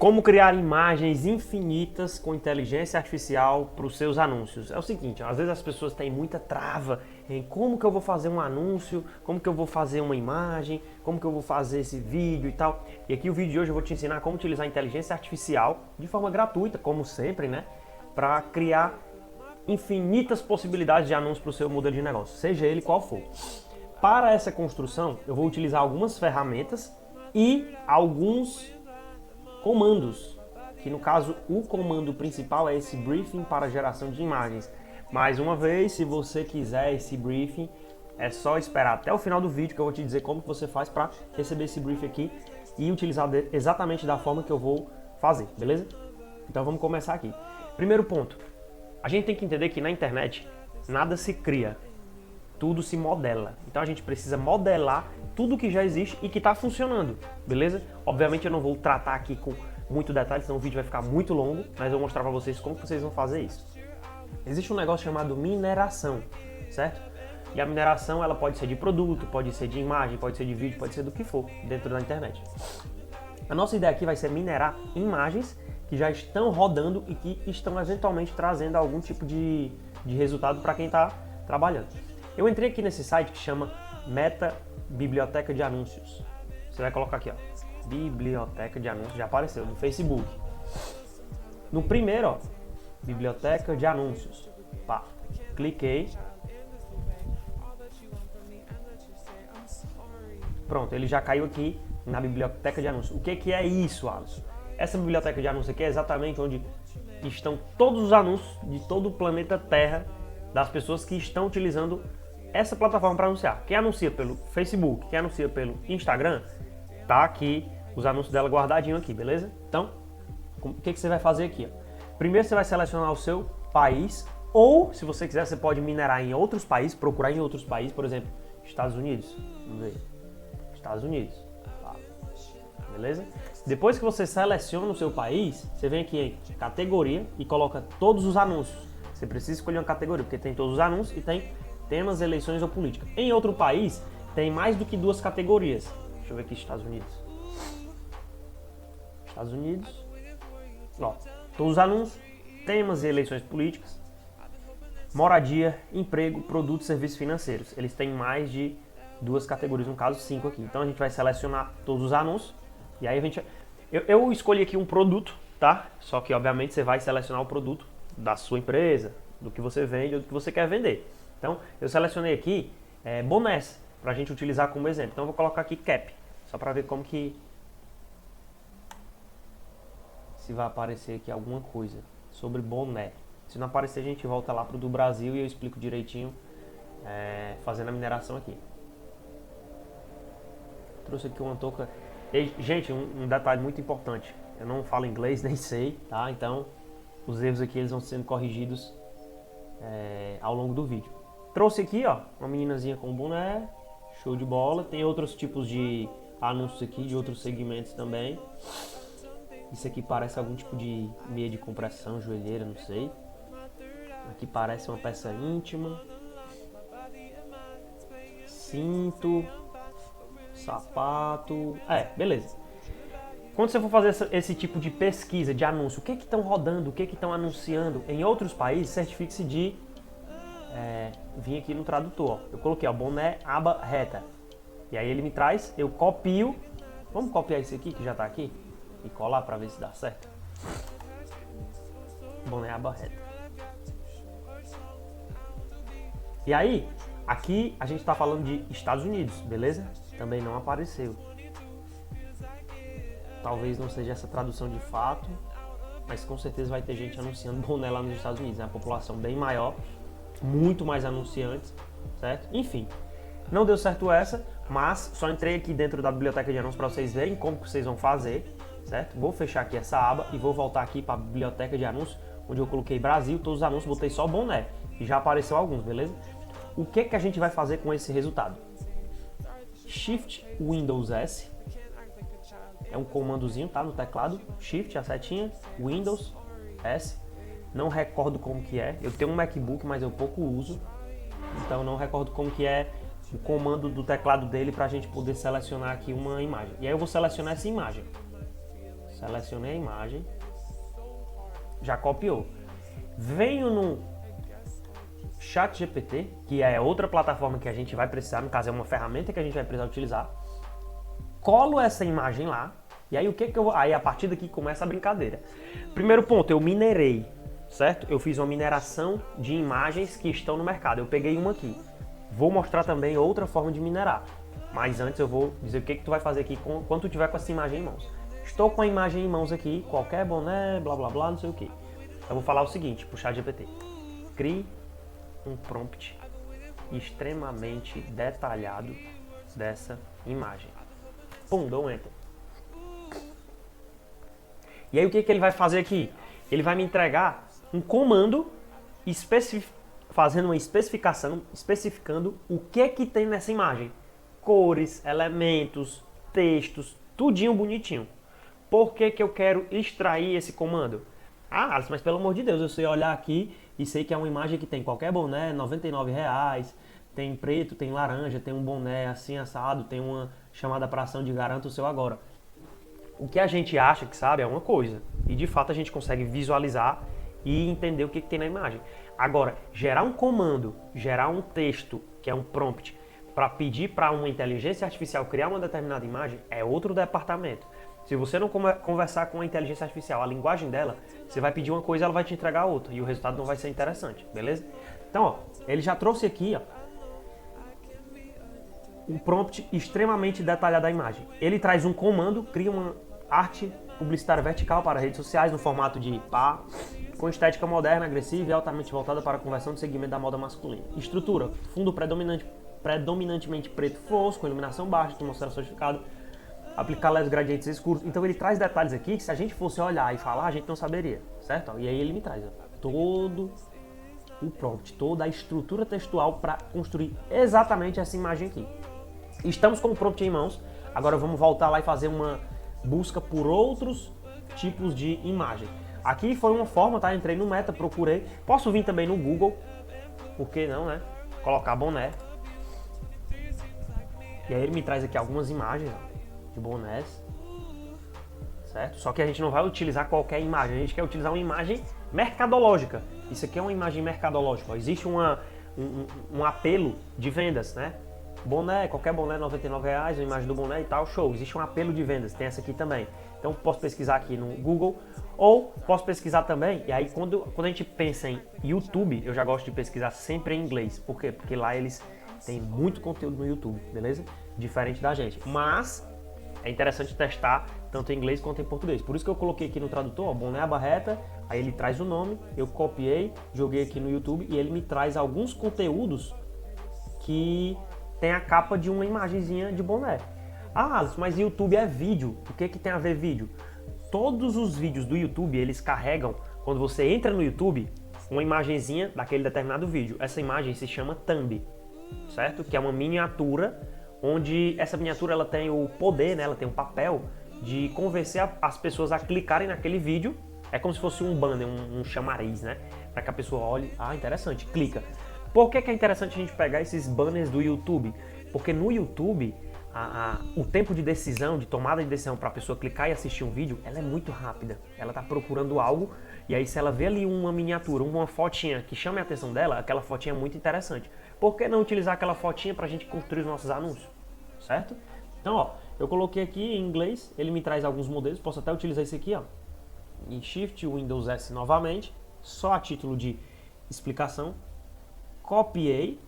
Como criar imagens infinitas com inteligência artificial para os seus anúncios. É o seguinte, às vezes as pessoas têm muita trava em como que eu vou fazer um anúncio, como que eu vou fazer uma imagem, como que eu vou fazer esse vídeo e tal. E aqui o vídeo de hoje eu vou te ensinar como utilizar a inteligência artificial de forma gratuita, como sempre, né? Para criar infinitas possibilidades de anúncios para o seu modelo de negócio, seja ele qual for. Para essa construção, eu vou utilizar algumas ferramentas e alguns comandos, que no caso o comando principal é esse briefing para geração de imagens. Mais uma vez, se você quiser esse briefing, é só esperar até o final do vídeo que eu vou te dizer como que você faz para receber esse briefing aqui e utilizar exatamente da forma que eu vou fazer, beleza? Então vamos começar aqui. Primeiro ponto, a gente tem que entender que na internet nada se cria, tudo se modela. Então a gente precisa modelar tudo que já existe e que está funcionando, beleza? Obviamente eu não vou tratar aqui com muito detalhe, senão o vídeo vai ficar muito longo, mas eu vou mostrar para vocês como vocês vão fazer isso. Existe um negócio chamado mineração, certo? E a mineração ela pode ser de produto, pode ser de imagem, pode ser de vídeo, pode ser do que for dentro da internet. A nossa ideia aqui vai ser minerar imagens que já estão rodando e que estão eventualmente trazendo algum tipo de resultado para quem está trabalhando. Eu entrei aqui nesse site que chama Meta Biblioteca de Anúncios. Você vai colocar aqui, ó, Biblioteca de Anúncios, já apareceu, do Facebook. No primeiro, ó, Biblioteca de Anúncios. Pá, cliquei. Pronto, ele já caiu aqui na Biblioteca de Anúncios. O que é isso, Alisson? Essa Biblioteca de Anúncios aqui é exatamente onde estão todos os anúncios de todo o planeta Terra das pessoas que estão utilizando essa plataforma para anunciar. Quem anuncia pelo Facebook, quem anuncia pelo Instagram, tá aqui os anúncios dela guardadinho aqui, beleza? Então, o que você vai fazer aqui? Ó? Primeiro você vai selecionar o seu país, ou se você quiser você pode minerar em outros países, procurar em outros países, por exemplo, Estados Unidos. Vamos ver. Estados Unidos. Tá. Beleza? Depois que você seleciona o seu país, você vem aqui em categoria e coloca todos os anúncios. Você precisa escolher uma categoria, porque tem todos os anúncios e tem temas, eleições ou política. Em outro país, tem mais do que duas categorias. Deixa eu ver aqui, Estados Unidos. Estados Unidos. Ó, todos os anúncios, temas e eleições políticas, moradia, emprego, produtos e serviços financeiros. Eles têm mais de duas categorias, no caso 5 aqui. Então a gente vai selecionar todos os anúncios e aí a gente... Eu escolhi aqui um produto, tá? Só que obviamente você vai selecionar o produto da sua empresa, do que você vende ou do que você quer vender. Então, eu selecionei aqui bonés, para a gente utilizar como exemplo. Então, eu vou colocar aqui cap, só para ver como que... se vai aparecer aqui alguma coisa sobre boné. Se não aparecer, a gente volta lá para o do Brasil e eu explico direitinho, fazendo a mineração aqui. Trouxe aqui uma touca... E, gente, um detalhe muito importante. Eu não falo inglês, nem sei, tá? Então, os erros aqui eles vão sendo corrigidos ao longo do vídeo. Trouxe aqui, ó, uma meninazinha com boné, show de bola. Tem outros tipos de anúncios aqui, de outros segmentos também. Isso aqui parece algum tipo de meia de compressão, joelheira, não sei. Aqui parece uma peça íntima. Cinto. Sapato. Beleza. Quando você for fazer esse tipo de pesquisa, de anúncio, o que estão rodando, o que estão anunciando em outros países, certifique-se de vir aqui no tradutor. Ó. Eu coloquei, ó, boné, aba reta. E aí ele me traz, eu copio. Vamos copiar esse aqui, que já está aqui, e colar para ver se dá certo. Boné, aba reta. E aí, aqui a gente está falando de Estados Unidos, beleza? Também não apareceu. Talvez não seja essa tradução de fato, mas com certeza vai ter gente anunciando boné lá nos Estados Unidos. É uma população bem maior, muito mais anunciantes, certo? Enfim, não deu certo essa, mas só entrei aqui dentro da biblioteca de anúncios para vocês verem como que vocês vão fazer, certo? Vou fechar aqui essa aba e vou voltar aqui para a biblioteca de anúncios, onde eu coloquei Brasil, todos os anúncios, botei só boné e já apareceu alguns, beleza? O que a gente vai fazer com esse resultado? Shift Windows S, é um comandozinho, tá, no teclado, Shift, a setinha, Windows S, não recordo como que é, eu tenho um MacBook, mas eu pouco uso, então não recordo como que é o comando do teclado dele para a gente poder selecionar aqui uma imagem. E aí eu vou selecionar essa imagem, Selecionei a imagem. Já copiou. Venho no ChatGPT, que é outra plataforma que a gente vai precisar, no caso é uma ferramenta que a gente vai precisar utilizar. Colo essa imagem lá. E aí aí a partir daqui começa a brincadeira. Primeiro ponto, eu minerei, certo? Eu fiz uma mineração de imagens que estão no mercado. Eu peguei uma aqui. Vou mostrar também outra forma de minerar. Mas antes eu vou dizer o que tu vai fazer aqui quando tu tiver com essa imagem em mãos. Estou com a imagem em mãos aqui, qualquer boné, blá blá blá, não sei o que. Eu vou falar o seguinte pro ChatGPT. Crie um prompt extremamente detalhado dessa imagem. Pum, dou um enter. E aí o que ele vai fazer aqui? Ele vai me entregar um comando fazendo uma especificação, especificando o que tem nessa imagem. Cores, elementos, textos, tudinho bonitinho. Por que eu quero extrair esse comando? Ah, Alisson, mas pelo amor de Deus, eu sei olhar aqui e sei que é uma imagem que tem qualquer boné, R$ 99,00, tem preto, tem laranja, tem um boné assim assado, tem uma chamada para ação de garanta o seu agora. O que a gente acha que sabe é uma coisa, e de fato a gente consegue visualizar e entender o que tem na imagem. Agora, gerar um comando, gerar um texto, que é um prompt, para pedir para uma inteligência artificial criar uma determinada imagem, é outro departamento. Se você não conversar com a inteligência artificial, a linguagem dela, você vai pedir uma coisa, ela vai te entregar outra, e o resultado não vai ser interessante, beleza? Então, ó, ele já trouxe aqui, ó, um prompt extremamente detalhado da imagem. Ele traz um comando, cria uma arte publicitária vertical para redes sociais no formato de pá, com estética moderna, agressiva e altamente voltada para a conversão do segmento da moda masculina. Estrutura, fundo predominantemente preto fosco, com iluminação baixa, atmosfera solidificada, aplicar leves gradientes escuros. Então ele traz detalhes aqui que se a gente fosse olhar e falar, a gente não saberia, certo? E aí ele me traz todo o prompt, toda a estrutura textual para construir exatamente essa imagem aqui. Estamos com o prompt em mãos, agora vamos voltar lá e fazer uma busca por outros tipos de imagem. Aqui foi uma forma, tá? Entrei no Meta, procurei. Posso vir também no Google, por que não, né? Colocar boné. E aí ele me traz aqui algumas imagens de bonés, certo? Só que a gente não vai utilizar qualquer imagem, a gente quer utilizar uma imagem mercadológica. Isso aqui é uma imagem mercadológica. Existe um apelo de vendas, né? Boné, qualquer boné, R$ 99,00, a imagem do boné e tal, show. Existe um apelo de vendas, tem essa aqui também. Então posso pesquisar aqui no Google, ou posso pesquisar também, e aí quando a gente pensa em YouTube, eu já gosto de pesquisar sempre em inglês. Por quê? Porque lá eles têm muito conteúdo no YouTube, beleza? Diferente da gente. Mas é interessante testar tanto em inglês quanto em português. Por isso que eu coloquei aqui no tradutor, ó, boné abarreta, aí ele traz o nome, eu copiei, joguei aqui no YouTube e ele me traz alguns conteúdos que tem a capa de uma imagenzinha de boné. Ah, Alisson, mas YouTube é vídeo. O que tem a ver vídeo? Todos os vídeos do YouTube, eles carregam, quando você entra no YouTube, uma imagenzinha daquele determinado vídeo. Essa imagem se chama thumb, certo? Que é uma miniatura, onde essa miniatura ela tem o poder, né? Ela tem o papel de convencer as pessoas a clicarem naquele vídeo. É como se fosse um banner, um chamariz, né? Para que a pessoa olhe, ah, interessante, clica. Por que é interessante a gente pegar esses banners do YouTube? Porque no YouTube, o tempo de decisão, de tomada de decisão para a pessoa clicar e assistir um vídeo, ela é muito rápida. Ela está procurando algo e aí se ela vê ali uma miniatura, uma fotinha que chame a atenção dela, aquela fotinha é muito interessante. Por que não utilizar aquela fotinha para a gente construir os nossos anúncios? Certo? Então, ó, eu coloquei aqui em inglês, ele me traz alguns modelos, posso até utilizar esse aqui, ó, em Shift, Windows S novamente, só a título de explicação. Copiei,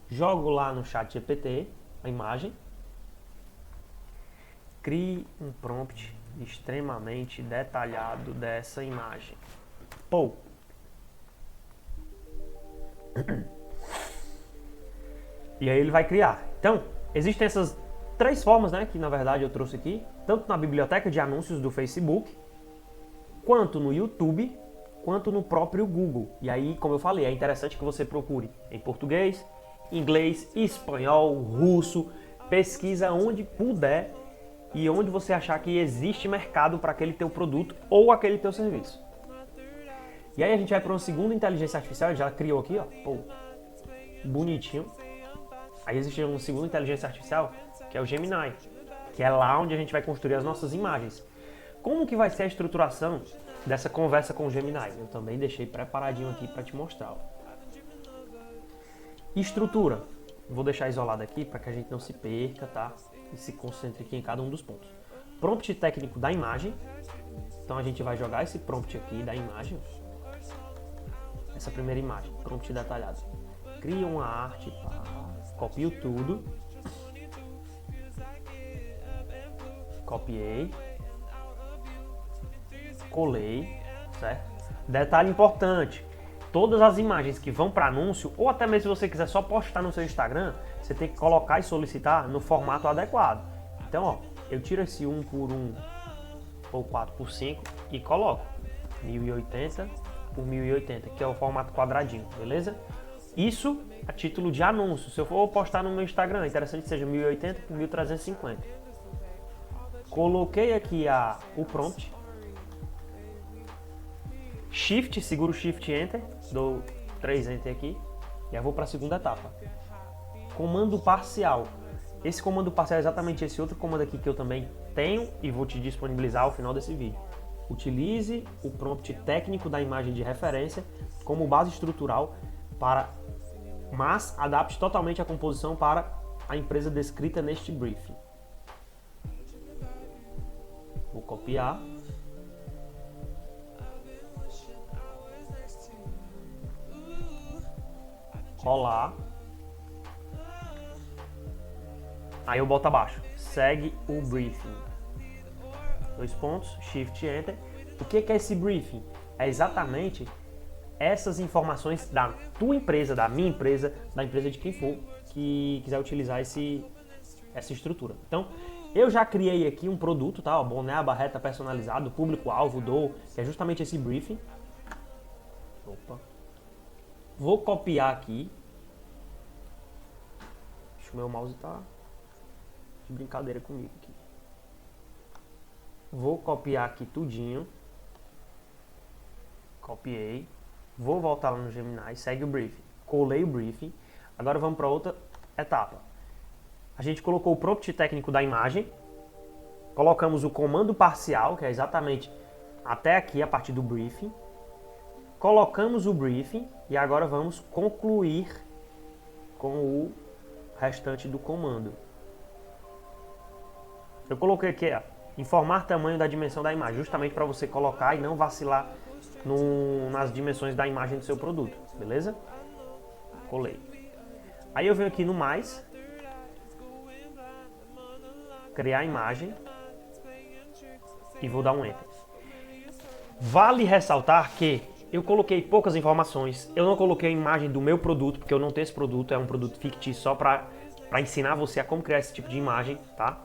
jogo lá no ChatGPT a imagem, crie um prompt extremamente detalhado dessa imagem. Pô. E aí ele vai criar. Então, existem essas três formas, né, que na verdade eu trouxe aqui, tanto na biblioteca de anúncios do Facebook, quanto no YouTube, quanto no próprio Google. E aí, como eu falei, é interessante que você procure em português, inglês, espanhol, russo, pesquisa onde puder e onde você achar que existe mercado para aquele teu produto ou aquele teu serviço. E aí a gente vai para uma segunda inteligência artificial, já criou aqui, ó, pô, bonitinho. Aí existe uma segunda inteligência artificial, que é o Gemini, que é lá onde a gente vai construir as nossas imagens. Como que vai ser a estruturação dessa conversa com o Gemini? Eu também deixei preparadinho aqui para te mostrar. Ó. Estrutura. Vou deixar isolado aqui para que a gente não se perca, tá? E se concentre aqui em cada um dos pontos. Prompt técnico da imagem. Então a gente vai jogar esse prompt aqui da imagem. Essa primeira imagem, prompt detalhado. Cria uma arte, pá, copio tudo. Copiei. Colei, certo? Detalhe importante. Todas as imagens que vão para anúncio, ou até mesmo se você quiser só postar no seu Instagram, você tem que colocar e solicitar no formato adequado. Então, ó, eu tiro esse 1 por 1 ou 4 por 5 e coloco 1080 por 1080, que é o formato quadradinho, beleza? Isso a título de anúncio. Se eu for postar no meu Instagram, é interessante que seja 1080 por 1350. Coloquei aqui o prompt. Shift, seguro Shift Enter, dou 3 Enter aqui, e eu vou para a segunda etapa. Comando parcial. Esse comando parcial é exatamente esse outro comando aqui que eu também tenho e vou te disponibilizar ao final desse vídeo. Utilize o prompt técnico da imagem de referência como base estrutural mas adapte totalmente a composição para a empresa descrita neste briefing. Vou copiar. Rolar. Aí eu boto abaixo. Segue o briefing. 2 pontos, Shift Enter. O que é esse briefing? É exatamente essas informações da tua empresa, da minha empresa, da empresa de quem for que quiser utilizar essa estrutura. Então, eu já criei aqui um produto, tá? O boné, a barreta personalizado, público-alvo, que é justamente esse briefing. Opa. Vou copiar aqui. Acho que o meu mouse tá de brincadeira comigo aqui. Vou copiar aqui tudinho. Copiei. Vou voltar lá no Gemini, segue o briefing. Colei o briefing. Agora vamos para outra etapa. A gente colocou o prompt técnico da imagem. Colocamos o comando parcial, que é exatamente até aqui a partir do briefing. Colocamos o briefing e agora vamos concluir com o restante do comando. Eu coloquei aqui, ó, informar tamanho da dimensão da imagem, justamente para você colocar e não vacilar nas dimensões da imagem do seu produto, beleza? Colei. Aí eu venho aqui no mais, criar a imagem e vou dar um Enter. Vale ressaltar que eu coloquei poucas informações, eu não coloquei a imagem do meu produto, porque eu não tenho esse produto, é um produto fictício só para ensinar você a como criar esse tipo de imagem, tá?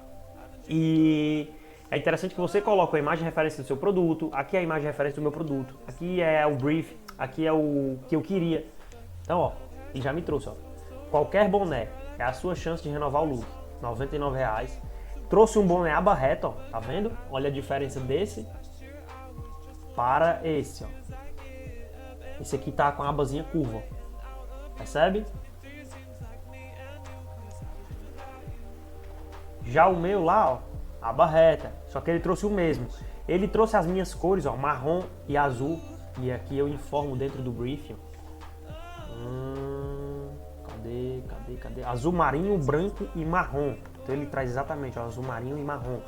E é interessante que você coloque a imagem de referência do seu produto, aqui é a imagem de referência do meu produto, aqui é o brief, aqui é o que eu queria. Então, ó, ele já me trouxe, ó. Qualquer boné é a sua chance de renovar o look, R$ 99,00. Trouxe um boné aba reta, ó, tá vendo? Olha a diferença desse para esse, ó. Esse aqui tá com a abazinha curva, ó. Percebe? Já o meu lá, ó, aba reta, só que ele trouxe o mesmo. Ele trouxe as minhas cores, ó, marrom e azul. E aqui eu informo dentro do briefing. Cadê? Azul marinho, branco e marrom. Então ele traz exatamente, ó, azul marinho e marrom.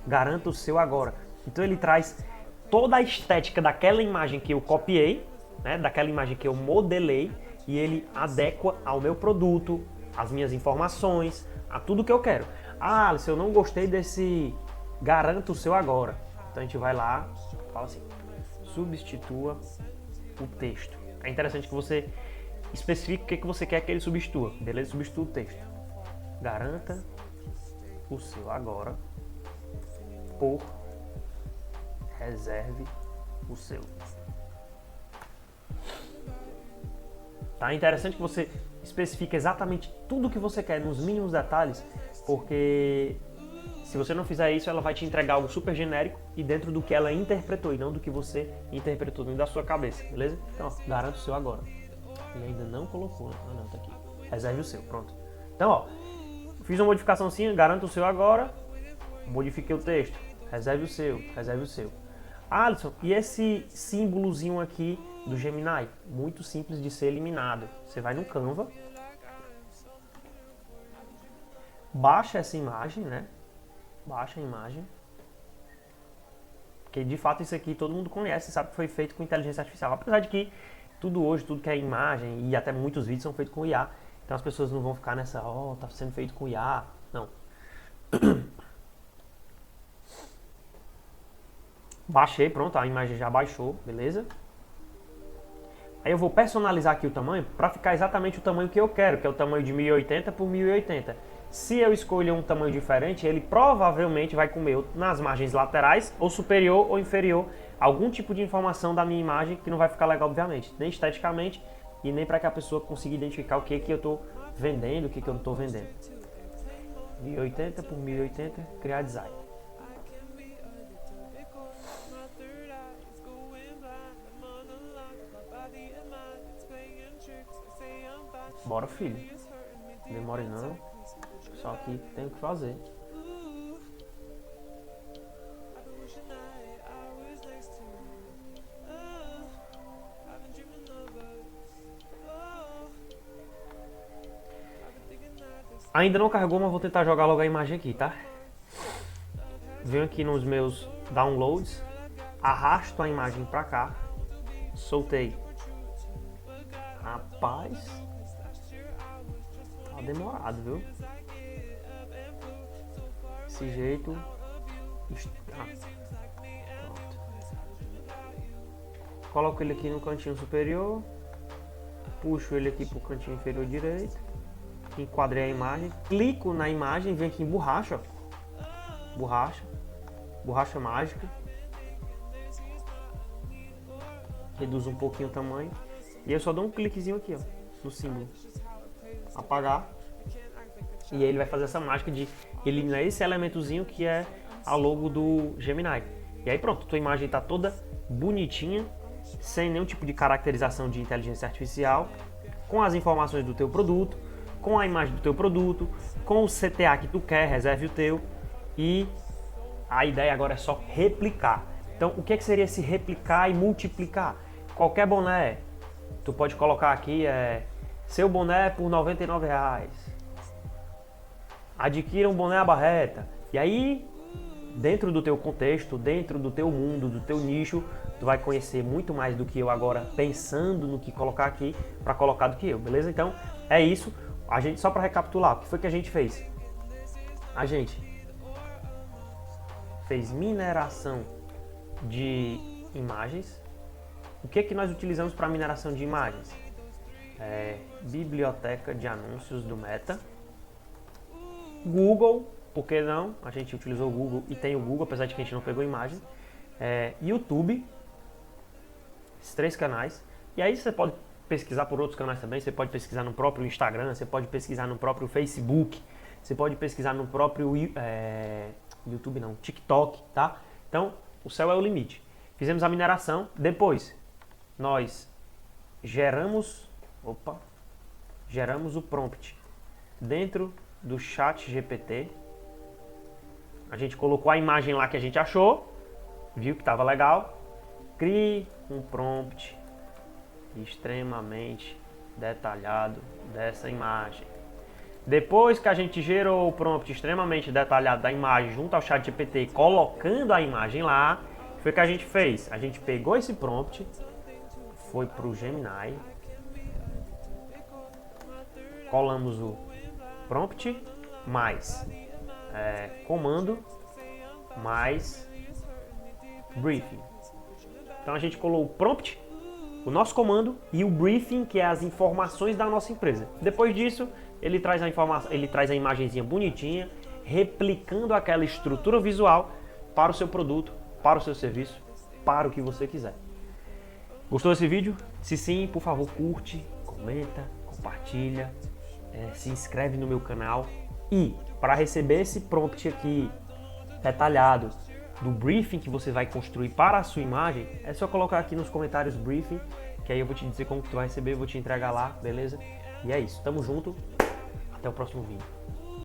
Garanta o seu agora. Então ele traz toda a estética daquela imagem que eu copiei, né, daquela imagem que eu modelei, e ele adequa ao meu produto, às minhas informações, a tudo que eu quero. Ah, Alisson, eu não gostei desse garanta o seu agora. Então a gente vai lá, fala assim, substitua o texto. É interessante que você especifique o que você quer que ele substitua, beleza? Substitua o texto. Garanta o seu agora por reserve o seu. Tá? É interessante que você especifique exatamente tudo o que você quer nos mínimos detalhes, porque se você não fizer isso, ela vai te entregar algo super genérico e dentro do que ela interpretou e não do que você interpretou dentro da sua cabeça, beleza? Então, ó, garanta o seu agora. Ele ainda não colocou, ah não, tá aqui. Reserve o seu, pronto. Então, ó, fiz uma modificaçãozinha, garanta o seu agora, modifiquei o texto, reserve o seu, reserve o seu. Alisson, e esse símbolozinho aqui do Gemini? Muito simples de ser eliminado. Você vai no Canva, baixa essa imagem, né? Baixa a imagem. Porque de fato isso aqui todo mundo conhece, sabe que foi feito com inteligência artificial. Apesar de que tudo hoje, tudo que é imagem e até muitos vídeos são feitos com IA. Então as pessoas não vão ficar nessa, tá sendo feito com IA. Não. Baixei, pronto, a imagem já baixou, beleza? Aí eu vou personalizar aqui o tamanho para ficar exatamente o tamanho que eu quero, que é o tamanho de 1080 por 1080. Se eu escolher um tamanho diferente, ele provavelmente vai comer nas margens laterais, ou superior ou inferior, algum tipo de informação da minha imagem que não vai ficar legal, obviamente, nem esteticamente e nem para que a pessoa consiga identificar o que eu estou vendendo, o que eu não estou vendendo. 1080 por 1080, criar design. Bora, filho. Demore não. Só que tem o que fazer. Ainda não carregou, mas vou tentar jogar logo a imagem aqui, tá? Venho aqui nos meus downloads, arrasto a imagem pra cá, soltei. Rapaz, tá demorado, viu? Desse jeito. Pronto. Coloco ele aqui no cantinho superior, puxo ele aqui pro cantinho inferior direito, enquadrei a imagem, clico na imagem, vem aqui em borracha, ó. Borracha mágica, reduz um pouquinho o tamanho e eu só dou um cliquezinho aqui, ó, no símbolo, apagar, e aí ele vai fazer essa mágica de eliminar esse elementozinho que é a logo do Gemini. E aí pronto, tua imagem está toda bonitinha, sem nenhum tipo de caracterização de inteligência artificial, com as informações do teu produto, com a imagem do teu produto, com o CTA que tu quer, reserve o teu, e a ideia agora é só replicar. Então, o que seria esse replicar e multiplicar? Qualquer boné, tu pode colocar aqui, seu boné por R$99. Adquira um boné à barreta. E aí, dentro do teu contexto, dentro do teu mundo, do teu nicho, tu vai conhecer muito mais do que eu agora, pensando no que colocar aqui, para colocar do que eu, beleza? Então, é isso. A gente, só para recapitular, o que foi que a gente fez? A gente fez mineração de imagens. O que nós utilizamos para mineração de imagens? Biblioteca de anúncios do Meta. Google, por que não? A gente utilizou o Google e tem o Google, apesar de que a gente não pegou imagem. YouTube, esses 3 canais. E aí você pode pesquisar por outros canais também, você pode pesquisar no próprio Instagram, você pode pesquisar no próprio Facebook, você pode pesquisar no próprio YouTube não, TikTok, tá? Então, o céu é o limite. Fizemos a mineração, depois nós geramos o prompt dentro do chat GPT. A gente colocou a imagem lá que a gente achou, viu que estava legal. Crie um prompt extremamente detalhado dessa imagem. Depois que a gente gerou o prompt extremamente detalhado da imagem junto ao chat GPT, colocando a imagem lá, foi o que a gente fez. A gente pegou esse prompt, foi para o Gemini, colamos o prompt mais comando mais briefing. Então a gente colocou o prompt, o nosso comando e o briefing, que é as informações da nossa empresa. Depois disso, ele traz a informação, ele traz a imagenzinha bonitinha, replicando aquela estrutura visual para o seu produto, para o seu serviço, para o que você quiser. Gostou desse vídeo? Se sim, por favor, curte, comenta, compartilha, se inscreve no meu canal. E para receber esse prompt aqui detalhado do briefing que você vai construir para a sua imagem, é só colocar aqui nos comentários briefing, que aí eu vou te dizer como que tu vai receber, eu vou te entregar lá, beleza? E é isso, tamo junto, até o próximo vídeo.